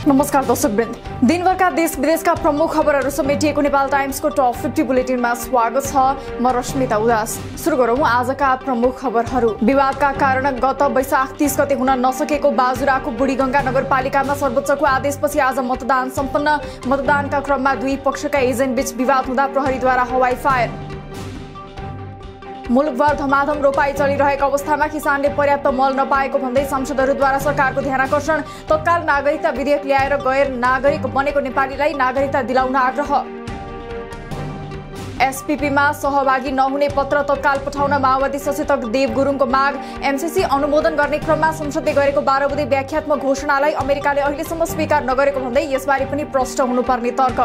नमस्कार दर्शकवृन्द, दिनभरका देश विदेशका प्रमुख खबरहरू समेटिएको नेपाल टाइम्सको टप 50 बुलेटिनमा स्वागत छ। म रश्मिता उदास। सुरु गरौँ आजका प्रमुख खबरहरू। विवादका कारण गत वैशाख 30 गते हुन नसकेको बाजुराको बुढीगंगा नगरपालिकामा सर्वोच्चको आदेशपछि आज मतदान सम्पन्न। मतदानका क्रममा दुई पक्षका एजेन्टबीच विवाद हुँदा प्रहरीद्वारा हवाई फायर। मुलुकभर धमाधम रोपाई चलिरहेको अवस्थामा किसानले पर्याप्त मल नपाएको भन्दै सांसदहरूद्वारा सरकारको ध्यानाकर्षण। तत्काल नागरिकता विधेयक ल्याएर गैर नागरिक बनेको नेपालीलाई नागरिकता दिलाउन आग्रह। एसपीपीमा सहभागी नहुने पत्र तत्काल पठाउन माओवादी सचेतक देव गुरुङको माग। एमसीसी अनुमोदन गर्ने क्रममा संसदले गरेको 12 बुँदे व्याख्यात्मक घोषणालाई अमेरिकाले अहिलेसम्म स्वीकार नगरेको भन्दै यसबारे पनि प्रष्ट हुनुपर्ने तर्क।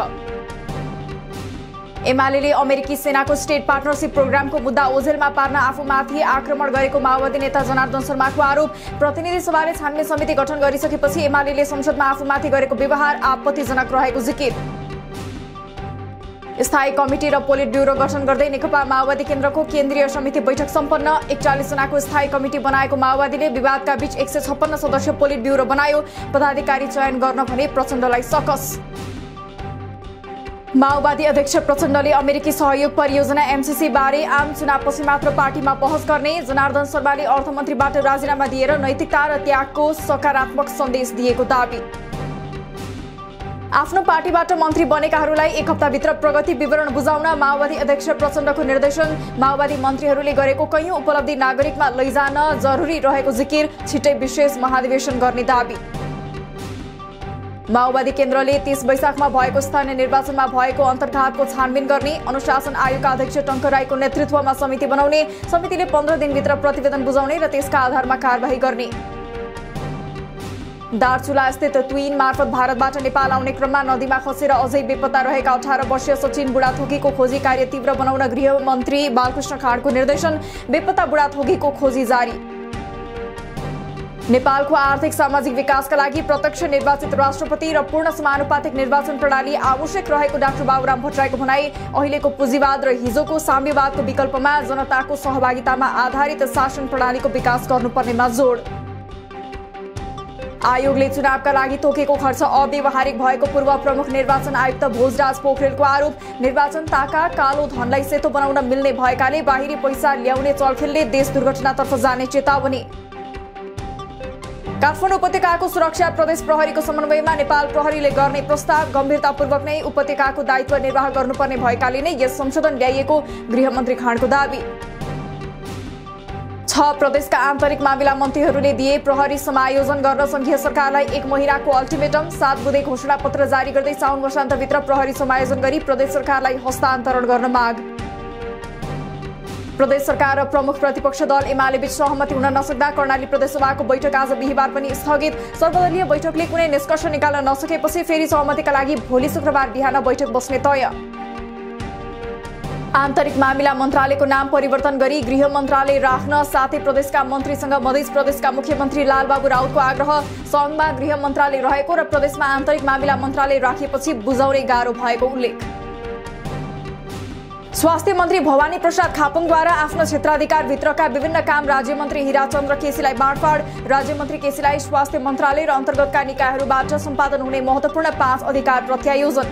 एमाले अमेरिकी सेनाको स्टेट पार्टनरशिप प्रोग्रामको मुद्दा ओझेलमा पार्न आफूमाथि आक्रमण गरेको माओवादी नेता जनार्दन शर्माको आरोप। प्रतिनिधि सभाले छानबिन समिति गठन गरिसकेपछि एमाले संसदमा आफूमाथि गरेको व्यवहार आपत्तिजनक रहेको जिकिर। स्थायी कमिटी र पोलिट ब्युरो गठन गर्दै नेकपा माओवादी केन्द्रको केन्द्रीय समिति बैठक सम्पन्न। 41 जनाको स्थायी कमिटी बनाएको माओवादीले विवादका बीच 156 सदस्य पोलिट ब्युरो बनायो। पदाधिकारी चयन गर्न भने प्रचण्डलाई सकस। माओवादी अध्यक्ष प्रचण्डले अमेरिकी सहयोग परियोजना एमसीसी बारे आम चुनावपछि मात्र पार्टीमा बहस गर्ने। जनार्दन शर्माले अर्थमन्त्रीबाट राजीनामा दिएर नैतिकता र त्यागको सकारात्मक सन्देश दिएको दावी। आफ्नो पार्टीबाट मन्त्री बनेकाहरूलाई 1 हप्ताभित्र प्रगति विवरण बुझाउन माओवादी अध्यक्ष प्रचण्डको निर्देशन। माओवादी मन्त्रीहरूले गरेको कैयौं उपलब्धि नागरिकमा लैजान जरुरी रहेको जिकिर। छिट्टै विशेष महाधिवेशन गर्ने दावी। माओवादी केन्द्रले 30 वैशाखमा भएको स्थानीय निर्वाचनमा भएको अन्तर्घातको छानबिन गर्ने। अनुशासन आयोगका अध्यक्ष टंकर राईको नेतृत्वमा समिति बनाउने। समितिले 15 दिनभित्र प्रतिवेदन बुझाउने र त्यसका आधारमा कारबाही गर्ने। दार्चुला स्थित ट्विन मार्फत भारतबाट नेपाल आउने क्रममा नदीमा खसेर अझै बेपत्ता रहेका 18 वर्षीय सचिन बुढाथोकीको खोजी कार्य तीव्र बनाउन गृहमन्त्री बालकृष्ण खाँडको निर्देशन। बेपत्ता बुढाथोकीको खोजी जारी। नेपालको आर्थिक सामाजिक विकासका लागि प्रत्यक्ष निर्वाचित राष्ट्रपति र पूर्ण समानुपातिक निर्वाचन प्रणाली आवश्यक रहेको डाक्टर बाबुराम भट्टराईको भनाई। अहिलेको पुँजीवाद र हिजोको साम्यवादको विकल्पमा जनताको सहभागितामा आधारित शासन प्रणालीको विकास गर्नुपर्नेमा जोड। आयोगले चुनावका लागि तोकेको खर्च अव्यावहारिक भएको पूर्व प्रमुख निर्वाचन आयुक्त भोजराज पोखरेलको आरोप। निर्वाचन ताका कालो धनलाई सेतो बनाउन मिल्ने भएकाले बाहिरी पैसा ल्याउने चलखेलले देश दुर्घटनातर्फ जाने चेतावनी। काठमाडौँ उपत्यकाको सुरक्षा प्रदेश प्रहरीको समन्वयमा नेपाल प्रहरीले गर्ने प्रस्ताव। गम्भीरतापूर्वक नै उपत्यकाको दायित्व निर्वाह गर्नुपर्ने भएकाले नै यस संशोधन ल्याइएको गृहमन्त्री खाँडको दावी। 6 प्रदेशका आन्तरिक मामिला मन्त्रीहरूले दिए प्रहरी समायोजन गर्न संघीय सरकारलाई 1 महिनाको अल्टिमेटम। 7 बुँदे घोषणा पत्र जारी गर्दै साउन वर्षान्तभित्र प्रहरी समायोजन गरी प्रदेश सरकारलाई हस्तान्तरण गर्न माग। प्रदेश सरकार र प्रमुख प्रतिपक्ष दल एमाले बीच सहमति हुन नसक्दा कर्णाली प्रदेशसभाको बैठक आज बिहीबार पनि स्थगित। सर्वदलीय बैठकले कुनै निष्कर्ष निकाल्न नसकेपछि फेरि सहमतिका लागि भोलि शुक्रबार बिहान बैठक बस्ने तय। आन्तरिक मामिला मन्त्रालयको नाम परिवर्तन गरी गृह मन्त्रालय राख्न साथै प्रदेशका मन्त्रीसँग मधेस प्रदेशका मुख्यमन्त्री लालबाबु राउतको आग्रह। सङ्घमा गृह मन्त्रालय रहेको र प्रदेशमा आन्तरिक मामिला मन्त्रालय राखेपछि बुझाउने गाह्रो भएको उल्लेख। स्वास्थ्य मन्त्री भवानी प्रसाद खापङद्वारा आफ्नो क्षेत्राधिकारभित्रका विभिन्न काम राज्यमन्त्री हिराचन्द्र केसीलाई बाँडफाँड। राज्यमन्त्री केसीलाई स्वास्थ्य मन्त्रालय र अन्तर्गतका निकायहरूबाट सम्पादन हुने महत्त्वपूर्ण 5 अधिकार प्रत्यायोजन।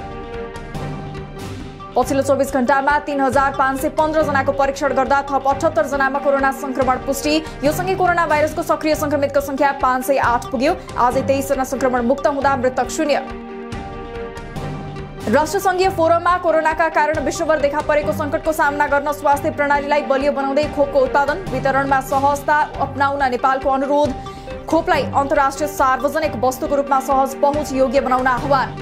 पछिल्लो 24 घण्टामा 3515 जनाको परीक्षण गर्दा थप 78 जनामा कोरोना संक्रमण पुष्टि। यो सँगै कोरोना भाइरसको सक्रिय संक्रमितको संख्या 508 पुग्यो। आजै 23 जना संक्रमण मुक्त हुँदा मृतक 0। राष्ट्रसङ्घीय फोरममा कोरोनाका कारण विश्वभर देखा परेको सङ्कटको सामना गर्न स्वास्थ्य प्रणालीलाई बलियो बनाउँदै खोपको उत्पादन वितरणमा सहजता अपनाउन नेपालको अनुरोध। खोपलाई अन्तर्राष्ट्रिय सार्वजनिक वस्तुको रूपमा सहज पहुँच योग्य बनाउन आह्वान।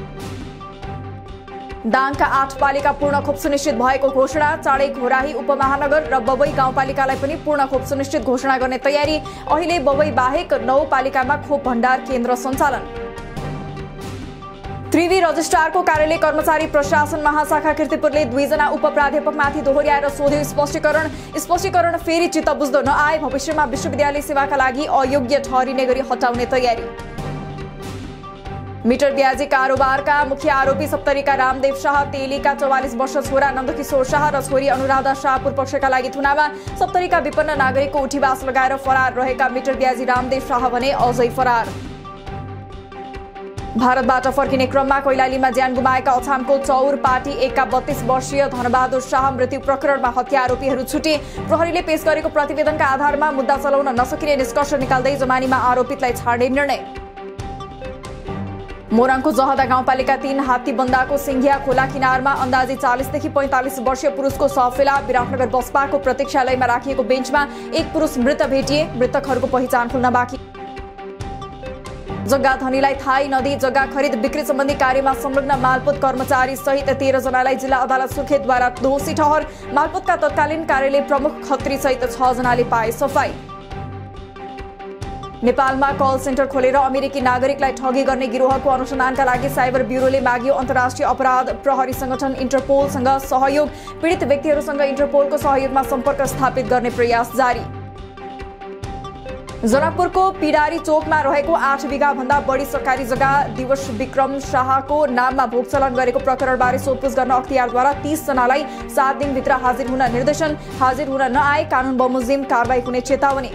दाङका 8 पालिका पूर्ण खोप सुनिश्चित भएको घोषणा। चाँडै घोराही उपमहानगर र बबई गाउँपालिकालाई पनि पूर्ण खोप सुनिश्चित घोषणा गर्ने तयारी। अहिले बबई बाहेक 9 पालिकामा खोप भण्डार केन्द्र सञ्चालन। त्रिवी रजिस्ट्रारको कार्यालय कर्मचारी प्रशासन महाशाखा कीर्तिपुरले 2 जना उपप्राध्यापकमाथि दोहोर्याएर सोध्यो स्पष्टीकरण फेरि चित्त बुझ्दो नआए भविष्यमा विश्वविद्यालय सेवाका लागि अयोग्य ठहरिने गरी हटाउने तयारी। मीटर ब्याजी कारोबारका मुख्य आरोपी सप्तरीका रामदेव शाह तेलीका 44 वर्ष छोरा नन्दकिशोर शाह र छोरी अनुराधा शाह पूर्वपक्षका लागि थुनामा। सप्तरीका विपन्न नागरिकको उठीवास लगाएर फरार रहेका मीटर ब्याजी रामदेव शाह भने अझै फरार। भारतबाट फर्किने क्रममा कैलालीमा ज्यान गुमाएका अछामको चौर पार्टी 1 का 32 वर्षीय धनबहादुर शाह मृत्यु प्रकरणमा हत्या आरोपीहरू छुटे। प्रहरीले पेश गरेको प्रतिवेदनका आधारमा मुद्दा चलाउन नसकिने निष्कर्ष निकाल्दै जमानीमा आरोपितलाई छाड्ने निर्णय। मोरङको जहदा गाउँपालिका 3 हात्तीबन्दाको सिंघिया खोला किनारमा अन्दाजी 40 देखि 45 वर्षीय पुरुषको शव फेला। विराटनगर बस्पाको प्रतीक्षालयमा राखिएको बेन्चमा एक पुरुष मृत भेटिए। मृतकहरूको पहिचान खुल्न बाँकी। जग्गा धनीलाई थाहै नदिई जग्गा खरिद बिक्री सम्बन्धी कार्यमा संलग्न मालपोत कर्मचारी सहित 13 जनालाई जिल्ला अदालत सुर्खेतद्वारा दोषी ठहर। मालपोतका तत्कालीन कार्यालय प्रमुख खत्री सहित 6 जनाले पाए सफाई। नेपालमा कल सेन्टर खोलेर अमेरिकी नागरिकलाई ठगी गर्ने गिरोहको अनुसन्धानका लागि साइबर ब्युरोले माग्यो अन्तर्राष्ट्रिय अपराध प्रहरी संगठन इन्टरपोलसँग सहयोग। पीडित व्यक्तिहरूसँग इन्टरपोलको सहयोगमा सम्पर्क स्थापित गर्ने प्रयास जारी। जनकपुरको पिडारी चोकमा रहेको 8 बिघा भन्दा बढी सरकारी जग्गा दिवस विक्रम शाहको नाममा भोगचलन गरेको प्रकरणबारे सोधपुछ गर्न अख्तियारद्वारा 30 जनालाई 7 दिनभित्र हाजिर हुन निर्देशन। हाजिर हुन नआए कानून बमोजिम कारबाही हुने चेतावनी।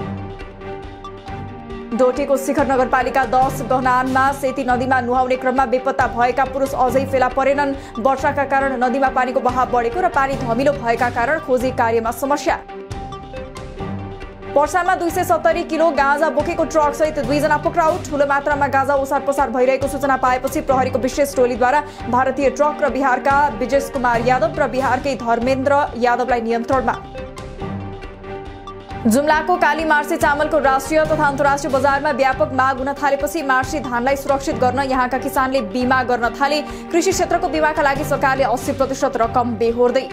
डोटीको शिखर नगरपालिका 10 गहनानमा सेती नदीमा नुहाउने क्रममा बेपत्ता भएका पुरुष अझै फेला परेनन्। वर्षाका कारण नदीमा पानीको बहाव बढेको र पानी धमिलो भएका कारण खोजी कार्यमा समस्या। पर्सामा 270 किलो गाँजा बोकेको ट्रक सहित 2 जना पक्राउ। ठूलो मात्रामा गाँजा ओसार पसार भइरहेको सूचना पाएपछि प्रहरीको विशेष टोलीद्वारा भारतीय ट्रक र बिहारका विजेश कुमार यादव र बिहारकै धर्मेन्द्र यादवलाई नियन्त्रणमा। जुम्लाको काली मार्सी चामलको राष्ट्रिय तथा अन्तर्राष्ट्रिय बजारमा व्यापक माग हुन थालेपछि मार्सी धानलाई सुरक्षित गर्न यहाँका किसानले बीमा गर्न थाले। कृषि क्षेत्रको बीमाका लागि सरकारले 80% रकम बेहोर्दै।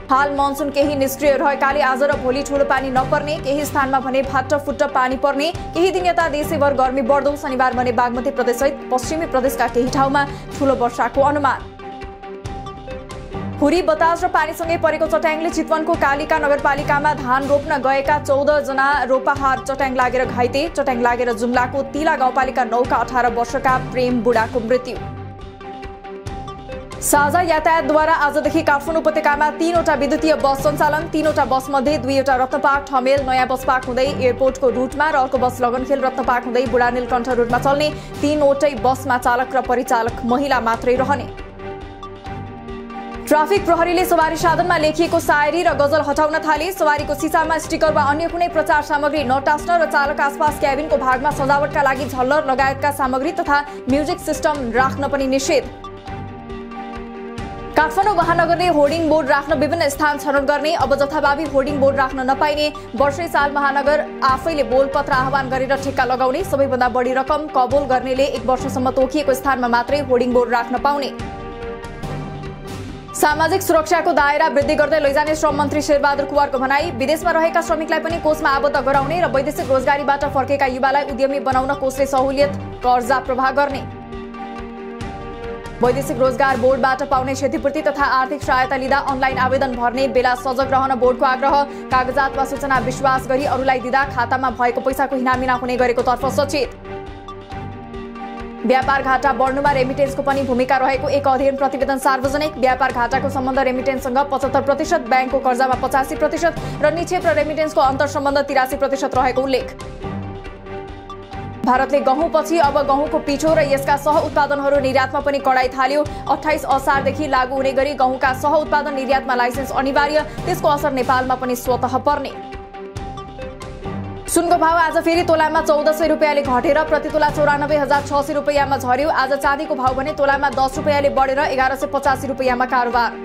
हाल मनसुन केही निष्क्रिय रहेकाले आज र भोलि ठूलो पानी नपर्ने। केही स्थानमा भने फाटफुट्ट पानी पर्ने। केही दिन यता देशैभर गर्मी बढ्दो। शनिबार भने बागमती प्रदेश सहित पश्चिमी प्रदेशका केही ठाउँमा ठूलो वर्षाको अनुमान। हुरी बतास र पानीसँगै परेको चट्याङले चितवनको कालिका नगरपालिकामा धान रोप्न गएका 14 जना रोपाहार चट्याङ लागेर घाइते। चट्याङ लागेर जुम्लाको तिला गाउँपालिका 9 का 18 वर्षका प्रेम बुढाको मृत्यु। साझा यातायातद्वारा आजदेखि काठमाडौँ उपत्यकामा 3वटा विद्युतीय बस सञ्चालन। 3वटा बसमध्ये 2वटा रत्नपार्क ठमेल नयाँ बस पार्क हुँदै एयरपोर्टको रुटमा र अर्को बस लगनखेल रत्नपार्क हुँदै बुढा नीलकण्ठ रुटमा चल्ने। 3वटै बसमा चालक र परिचालक महिला मात्रै रहने। ट्राफिक प्रहरीले सवारी साधनमा लेखिएको शायरी र गजल हटाउन थाले। सवारीको सिसामा स्टिकर वा अन्य कुनै प्रचार सामग्री नटास्न र चालक आसपास क्याबिनको भागमा सजावटका लागि झल्लर लगायतका सामग्री तथा म्युजिक सिस्टम राख्न पनि निषेध। काठमाडौँ महानगरले होर्डिङ बोर्ड राख्न विभिन्न स्थान छनौट गर्ने। अब जथाभावी होर्डिङ बोर्ड राख्न नपाइने। वर्षै साल महानगर आफैले बोलपत्र आह्वान गरेर ठेक्का लगाउने। सबैभन्दा बढी रकम कबोल गर्नेले 1 वर्षसम्म तोकिएको स्थानमा मात्रै होर्डिङ बोर्ड राख्न पाउने। सामाजिक सुरक्षाको दायरा वृद्धि गर्दै लैजाने श्रम मन्त्री शेरबहादुर कुँवरको भनाई। विदेशमा रहेका श्रमिकलाई पनि कोषमा आबद्ध गराउने र वैदेशिक रोजगारीबाट फर्केका युवालाई उद्यमी बनाउन कोषले सहुलियत कर्जा प्रवाह गर्ने। वैदेशिक रोजगार बोर्डबाट पाउने क्षतिपूर्ति तथा आर्थिक सहायता लिँदा अनलाइन आवेदन भर्ने बेला सजग रहन बोर्डको आग्रह। कागजात वा सूचना विश्वास गरी अरूलाई दिँदा खातामा भएको पैसाको हिनामिना हुने गरेको तर्फ सचेत। व्यापार घाटा बढ्नुमा रेमिटेन्सको पनि भूमिका रहेको एक अध्ययन प्रतिवेदन सार्वजनिक। व्यापार घाटाको सम्बन्ध रेमिटेन्ससँग 75%, ब्याङ्कको कर्जामा 85% र निक्षेप र रेमिटेन्सको अन्तर सम्बन्ध 83% रहेको उल्लेख। भारतले गहुँपछि अब गहुँको पिठो र यसका सह उत्पादनहरू निर्यातमा पनि कडाई थाल्यो। 28 असारदेखि लागू हुने गरी गहुँका सह उत्पादन निर्यातमा लाइसेन्स अनिवार्य। त्यसको असर नेपालमा पनि स्वतः पर्ने। सुनको भाव आज फेरि तोलामा 1400 रुपियाँले घटेर प्रति तोला 94,600 रुपियाँमा झर्यो। आज चाँदीको भाव भने तोलामा 10 रुपियाँले बढेर 1185 रुपियाँमा कारोबार।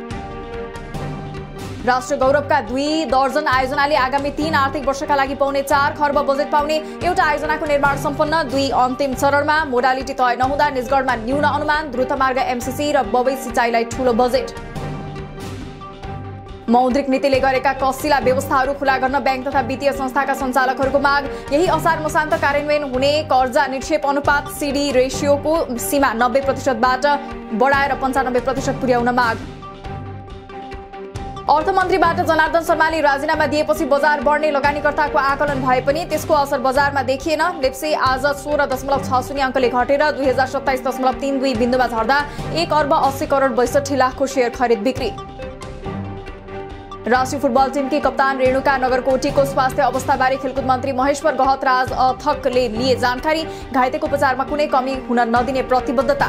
राष्ट्र गौरवका 2 दर्जन आयोजनाले आगामी 3 आर्थिक वर्षका लागि पाउने 4 खर्ब बजेट पाउने। एउटा आयोजनाको निर्माण सम्पन्न, 2 अन्तिम चरणमा। मोडालिटी तय नहुँदा निजगढमा न्यून अनुमान। द्रुतमार्ग एमसीसी र बबई सिंचाइलाई ठूलो बजेट। मौद्रिक नीतिले गरेका कसिला व्यवस्थाहरू खुला गर्न ब्याङ्क तथा वित्तीय संस्थाका सञ्चालकहरूको माग। यही असार मसान्त कार्यान्वयन हुने कर्जा निक्षेप अनुपात सीडी रेशियोको सीमा 90%बाट बढाएर 95% पुर्याउन माग। अर्थमन्त्रीबाट जनार्दन शर्माले राजीनामा दिएपछि बजार बढ्ने लगानीकर्ताको आकलन भए पनि त्यसको असर बजारमा देखिएन। लेप्से आज 16.60 अङ्कले घटेर 2027.32 बिन्दुमा झर्दा 1 अर्ब 80 करोड 62 लाखको शेयर खरिद बिक्री। राष्ट्रिय फुटबल टिमकी कप्तान रेणुका नगरकोटीको स्वास्थ्य अवस्थाबारे खेलकुद मन्त्री महेश्वर गहतराज अथकले लिए जानकारी। घाइतेको उपचारमा कुनै कमी हुन नदिने प्रतिबद्धता।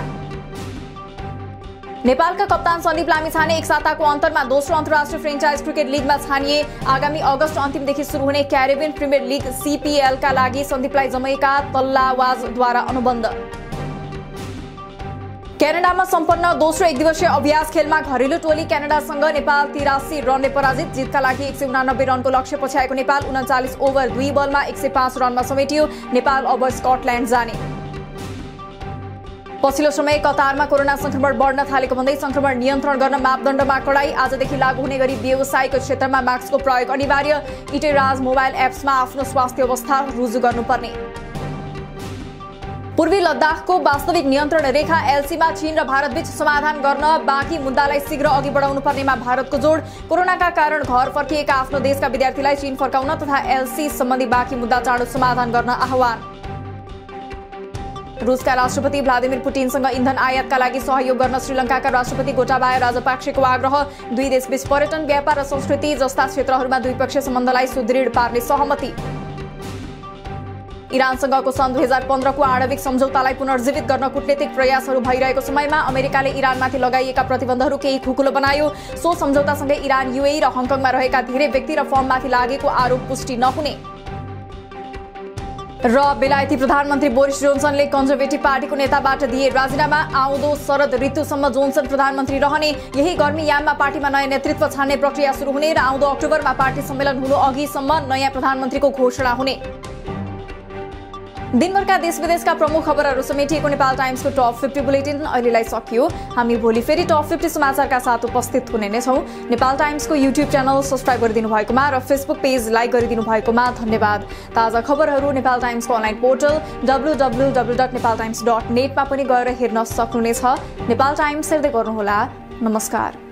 नेपालका कप्तान सन्दीप लामिछाने एक साताको अन्तरमा दोस्रो अन्तर्राष्ट्रिय फ्रेन्चाइज क्रिकेट लिगमा छानिए। आगामी अगस्त अन्तिमदेखि सुरु हुने क्यारिबियन प्रिमियर लिग CPL का लागि सन्दीपलाई जमैका तल्लावाजद्वारा अनुबन्ध। क्यानाडामा सम्पन्न दोस्रो एक दिवसीय अभ्यास खेलमा घरेलु टोली क्यानाडासँग नेपाल 83 रनले पराजित। जितका लागि 189 रनको लक्ष्य पछ्याएको नेपाल 39 ओभर 2 बलमा 105 रनमा समेटियो। नेपाल अब स्कटल्यान्ड जाने। पछिल्लो समय कतारमा कोरोना संक्रमण बढ्न थालेको भन्दै संक्रमण नियन्त्रण गर्न मापदण्डमा कडाई। आजदेखि लागू हुने गरी व्यवसायिक क्षेत्रमा मास्कको प्रयोग अनिवार्य। इटेराज मोबाइल एप्समा आफ्नो स्वास्थ्य अवस्था रुजु गर्नुपर्ने। पूर्वी लद्दाखको वास्तविक नियन्त्रण रेखा LCमा चीन र भारतबीच समाधान गर्न बाँकी मुद्दालाई शीघ्र अघि बढाउनु पर्नेमा भारतको जोड। कोरोनाका कारण घर फर्किएका आफ्नो देशका विद्यार्थीलाई चीन फर्काउन तथा LC सम्बन्धी बाँकी मुद्दा चाँडो समाधान गर्न आह्वान। रुसका राष्ट्रपति भ्लादिमिर पुटिनसँग इन्धन आयातका लागि सहयोग गर्न श्रीलङ्काका राष्ट्रपति गोटाबाया राजपाक्सेको आग्रह। दुई देशबीच पर्यटन, व्यापार र संस्कृति जस्ता क्षेत्रहरूमा द्विपक्षीय सम्बन्धलाई सुदृढ पार्ने सहमति। इरानसँगको सन् 2015 को आणविक सम्झौतालाई पुनर्जीवित गर्न कूटनीतिक प्रयासहरू भइरहेको समयमा अमेरिकाले इरानमाथि लगाइएका प्रतिबन्धहरू केही खुकुलो बनायो। सो सम्झौतासँगै इरान, UAE र हङकङमा रहेका धेरै व्यक्ति र फर्ममाथि लागेको आरोप पुष्टि नहुने। र बेलायती प्रधानमन्त्री बोरिस जोन्सनले कन्जर्भेटिभ पार्टीको नेताबाट दिए राजीनामा। आउँदो शरद ऋतुसम्म जोन्सन प्रधानमन्त्री रहने। यही गर्मी याममा पार्टीमा नयाँ नेतृत्व छान्ने प्रक्रिया सुरु हुने र आउँदो अक्टोबरमा पार्टी सम्मेलन हुनु अघिसम्म नयाँ प्रधानमन्त्रीको घोषणा हुने। दिनभरका देश विदेशका प्रमुख खबरहरू समेटिएको नेपाल टाइम्सको टप 50 बुलेटिन अहिलेलाई सकियो। हामी भोलि फेरि टप 50 समाचारका साथ उपस्थित हुने नै छौँ। नेपाल टाइम्सको YouTube च्यानल सब्स्क्राइब गरिदिनु भएकोमा र फेसबुक पेज लाइक गरिदिनु भएकोमा धन्यवाद। ताजा खबरहरू नेपाल टाइम्सको अनलाइन पोर्टल www.nepaltimes.net मा पनि गएर हेर्न सक्नुहुनेछ। नेपाल टाइम्स हेर्दै गर्नुहोला। नमस्कार।